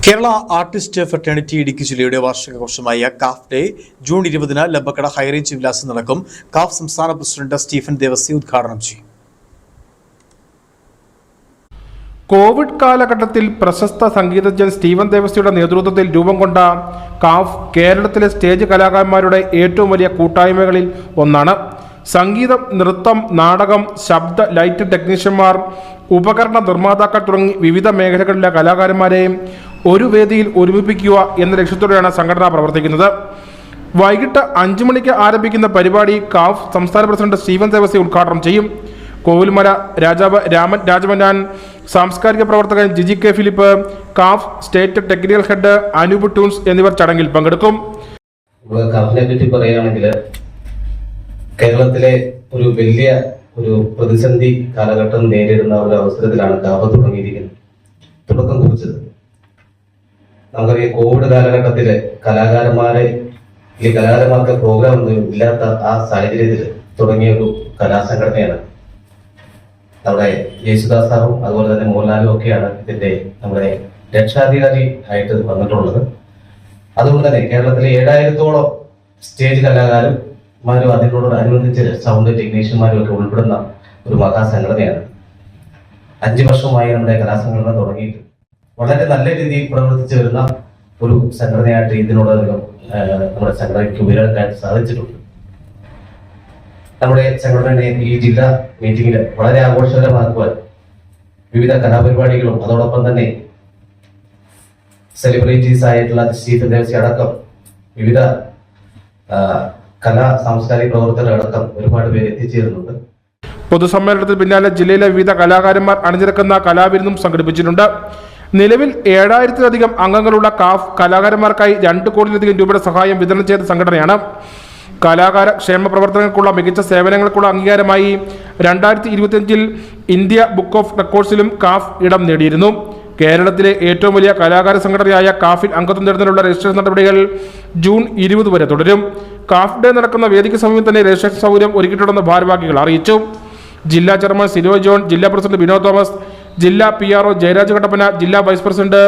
Kerala artist fraternity Idukki ജില്ലയുടെ വാർഷികാഘോഷമായ കാഫ് ഡേ ജൂൺ 20 ലബ്ബക്കട ഹൈറേഞ്ച് വിലാസം നടക്കും. കാഫ് സംസ്ഥാന പ്രസിഡന്റ് സ്റ്റീഫൻ ദേവസി ഉദ്ഘാടനം ചെയ്യും. കോവിഡ് കാലഘട്ടത്തിൽ പ്രശസ്ത സംഗീതജ്ഞൻ സ്റ്റീഫൻ ദേവസിയുടെ നേതൃത്വത്തിൽ രൂപം കൊണ്ട കാഫ് കേരളത്തിലെ സ്റ്റേജ് കലാകാരന്മാരുടെ ഏറ്റവും വലിയ കൂട്ടായ്മകളിൽ ഒന്നാണ്. സംഗീതം, നൃത്തം, നാടകം, ശബ്ദ, ലൈറ്റ് ടെക്നീഷ്യന്മാർ, ഉപകരണ നിർമ്മാതാക്കൾ തുടങ്ങി വിവിധ മേഖലകളിലെ കലാകാരന്മാരെ ഒരു വേദിയിൽ ഒരുമിപ്പിക്കുക എന്ന ലക്ഷ്യത്തോടെയാണ് സംഘടന പ്രവർത്തിക്കുന്നത്. വൈകിട്ട് 5 മണിക്ക് ആരംഭിക്കുന്ന പരിപാടി കാഫ് സംസ്ഥാന പ്രസിഡന്റ് സ്റ്റീഫൻ ദേവസി ഉദ്ഘാടനം ചെയ്യും. കോവിൽമല രാജാവ് രാമൻ രാജമന്നാൻ, സാംസ്കാരിക പ്രവർത്തകൻ ജിജി കെ ഫിലിപ്പ്, കാഫ് state technical head Anoop Toons എന്നിവർ ചടങ്ങിൽ പങ്കെടുക്കും. കാഫിനെ പറ്റി പറയുകയാണെങ്കിൽ കേരളത്തിലെ ഒരു വലിയ പ്രതിസന്ധി കാലഘട്ടം നേരിടുന്ന ഒരു അവസരത്തിലാണ് കാഫ് തുടക്കം കുറിച്ചത്. നമുക്കറിയാം, കോവിഡ് കാലഘട്ടത്തില് കലാകാരന്മാർക്ക് പ്രോഗ്രാം ഒന്നും ഇല്ലാത്ത ആ സാഹചര്യത്തിൽ തുടങ്ങിയ ഒരു കലാസംഘടനയാണ്. നമ്മുടെ യേശുദാസ് സാറും അതുപോലെ തന്നെ മോഹൻലാലും ഒക്കെയാണ് ഇതിന്റെ നമ്മുടെ രക്ഷാധികാരി ആയിട്ട് വന്നിട്ടുള്ളത്. അതുകൊണ്ട് തന്നെ കേരളത്തിലെ 7000-ഓളം സ്റ്റേജ് കലാകാരന്മാരും അതിനോടനുബന്ധിച്ച് സൗണ്ട് ടെക്നീഷ്യന്മാരും ഒക്കെ ഉൾപ്പെടുന്ന ഒരു മഹാസംഘടനയാണ്. 5 വർഷമായി നമ്മുടെ കലാസംഘടന തുടങ്ങിയിട്ട് വളരെ നല്ല രീതിയിൽ പ്രവർത്തിച്ചു വരുന്ന ഒരു സംഘടനയായിട്ട് ഇതിനോടകം നമ്മുടെ സംഘടനയ്ക്ക് ഉയരാൻ സാധിച്ചിട്ടുണ്ട്. നമ്മുടെ സംഘടനയെ ഈ ജില്ലാ മീറ്റിംഗിൽ വളരെ ആഘോഷകരമാക്കുവാൻ വിവിധ കലാപരിപാടികളും അതോടൊപ്പം തന്നെ സെലിബ്രിറ്റീസ് ആയിട്ടുള്ള സ്റ്റീഫൻ ദേവസി അടക്കം വിവിധ സാംസ്കാരിക പ്രവർത്തകരടക്കം ഒരുപാട് പേര് എത്തിച്ചേരുന്നുണ്ട്. പൊതുസമ്മേളനത്തിന് പിന്നാലെ ജില്ലയിലെ വിവിധ കലാകാരന്മാർ അണിനിരക്കുന്ന കലാവിരുന്നും സംഘടിപ്പിച്ചിട്ടുണ്ട്. നിലവിൽ 7000-ലധികം അംഗങ്ങളുള്ള കാഫ് കലാകാരന്മാർക്കായി 2 കോടിയിലധികം രൂപയുടെ സഹായം വിതരണം ചെയ്ത സംഘടനയാണ്. കലാകാര ക്ഷേമ പ്രവർത്തനങ്ങൾക്കുള്ള മികച്ച സേവനങ്ങൾക്കുള്ള അംഗീകാരമായി 2025 ഇന്ത്യ ബുക്ക് ഓഫ് റെക്കോർഡ്സിലും കാഫ് ഇടം നേടിയിരുന്നു. കേരളത്തിലെ ഏറ്റവും വലിയ കലാകാര സംഘടനയായ കാഫിൽ അംഗത്വം നേടുന്നതിനുള്ള രജിസ്ട്രേഷൻ നടപടികൾ ജൂൺ 20 വരെ തുടരും. കാഫ് ഡേ നടക്കുന്ന വേദിക്ക് സമീപം തന്നെ രജിസ്ട്രേഷൻ സൗകര്യം ഒരുക്കിയിട്ടുണ്ടെന്ന് ഭാരവാഹികൾ അറിയിച്ചു. ജില്ലാ ചെയർമാൻ സിനോ ജോൺ, ജില്ലാ പ്രസിഡന്റ് വിനോദ് തോമസ്, ജില്ലാ PRO ജയരാജ് കട്ടപ്പന, ജില്ലാ വൈസ് പ്രസിഡന്റ്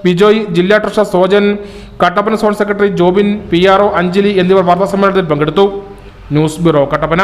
ബിജോയ്, ജില്ലാ treasurer Sojan, Kattappana zone secretary Jobin, PRO Anjali എന്നിവർ വാർത്താസമ്മേളനത്തിൽ പങ്കെടുത്തു. News bureau, Kattappana.